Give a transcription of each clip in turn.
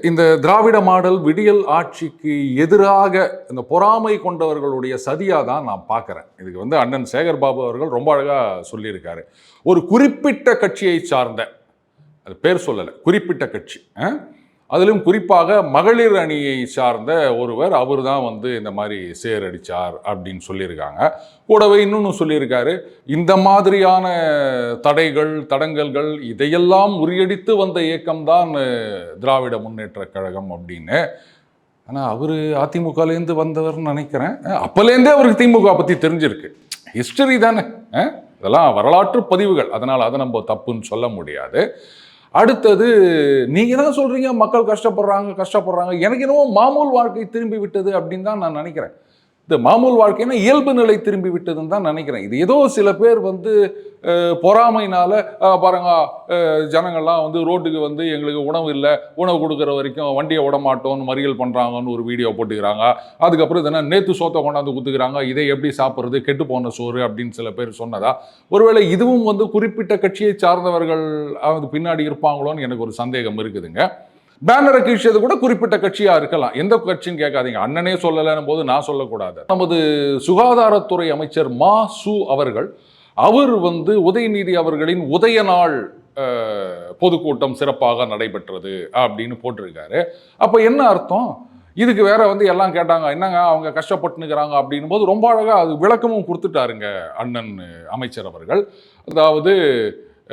இந்த திராவிட மாடல் விடியல் ஆட்சிக்கு எதிராக இந்த பொறாமை கொண்டவர்களுடைய சதியாக தான் நான் பார்க்குறேன். இதுக்கு அண்ணன் சேகர் பாபு அவர்கள் ரொம்ப அழகாக சொல்லியிருக்காரு. ஒரு குறிப்பிட்ட கட்சியை சார்ந்த, அது பேர் சொல்லலை, குறிப்பிட்ட கட்சி, அதிலும் குறிப்பாக மகளிர் அணியை சார்ந்த ஒருவர், அவர் தான் இந்த மாதிரி சேரடிச்சார் அப்படின்னு சொல்லியிருக்காங்க. கூடவே இன்னொன்று சொல்லியிருக்காரு, இந்த மாதிரியான தடைகள் தடங்கல்கள் இதையெல்லாம் முறியடித்து வந்த இயக்கம்தான் திராவிட முன்னேற்ற கழகம் அப்படின்னு. ஆனால் அவர் அதிமுகலேருந்து வந்தவர்னு நினைக்கிறேன். அப்போலேருந்தே அவருக்கு திமுக பற்றி தெரிஞ்சிருக்கு. ஹிஸ்டரி தானே, இதெல்லாம் வரலாற்று பதிவுகள், அதனால் அதை நம்ம தப்புன்னு சொல்ல முடியாது. அடுத்தது, நீங்க தான் சொல்றீங்க மக்கள் கஷ்டப்படுறாங்க, எனக்கு என்னவோ மாமூல் வாழ்க்கை திரும்பி விட்டது அப்படின்னு தான் நான் நினைக்கிறேன். இந்த மாமூல் வாழ்க்கைன்னா இயல்பு நிலை திரும்பி விட்டதுன்னு தான் நினைக்கிறேன். இது ஏதோ சில பேர் பொறாமைனால பாருங்க, ஜனங்கள்லாம் ரோட்டுக்கு எங்களுக்கு உணவு இல்லை, உணவு கொடுக்குற வரைக்கும் வண்டியை விட மாட்டோம்னு மறியல் பண்ணுறாங்கன்னு ஒரு வீடியோ போட்டுக்கிறாங்க. அதுக்கப்புறம் இதெல்லாம் நேற்று சோத்தை கொண்டாந்து குத்துக்கிறாங்க, இதை எப்படி சாப்பிட்றது, கெட்டு போன சோறு அப்படின்னு சில பேர் சொன்னதா. ஒருவேளை இதுவும் குறிப்பிட்ட கட்சியை சார்ந்தவர்கள் பின்னாடி இருப்பாங்களோன்னு எனக்கு ஒரு சந்தேகம் இருக்குதுங்க. பேனரை கீழ்ச்சது கூட குறிப்பிட்ட கட்சியா இருக்கலாம். எந்த கட்சின்னு கேட்காதீங்க, அண்ணனே சொல்லலைன்னும் போது நான் சொல்லக்கூடாது. நமது சுகாதாரத்துறை அமைச்சர் மா சு அவர்கள், அவர் உதயநிதி அவர்களின் உதய நாள் பொதுக்கூட்டம் சிறப்பாக நடைபெற்றது அப்படின்னு போட்டிருக்காரு. அப்ப என்ன அர்த்தம்? இதுக்கு வேற எல்லாம் கேட்டாங்க, என்னங்க அவங்க கஷ்டப்பட்டுனுக்கிறாங்க அப்படின்னும் போது ரொம்ப அழகா அது விளக்கமும் கொடுத்துட்டாருங்க அண்ணன் அமைச்சர் அவர்கள். அதாவது,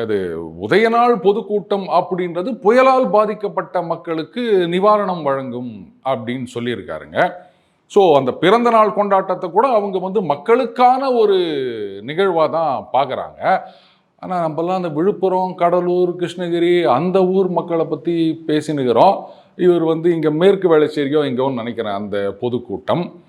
அது உதயநாள் பொதுக்கூட்டம் அப்படின்றது புயலால் பாதிக்கப்பட்ட மக்களுக்கு நிவாரணம் வழங்கும் அப்படின்னு சொல்லியிருக்காருங்க. ஸோ அந்த பிறந்த நாள் கொண்டாட்டத்தை கூட அவங்க மக்களுக்கான ஒரு நிகழ்வாக தான் பார்க்குறாங்க. ஆனால் நம்மலாம் அந்த விழுப்புரம், கடலூர், கிருஷ்ணகிரி அந்த ஊர் மக்களை பற்றி பேசினுக்கிறோம். இவர் இங்கே மேற்கு வேளச்சேரியோ எங்கோன்னு நினைக்கிறேன் அந்த பொதுக்கூட்டம்.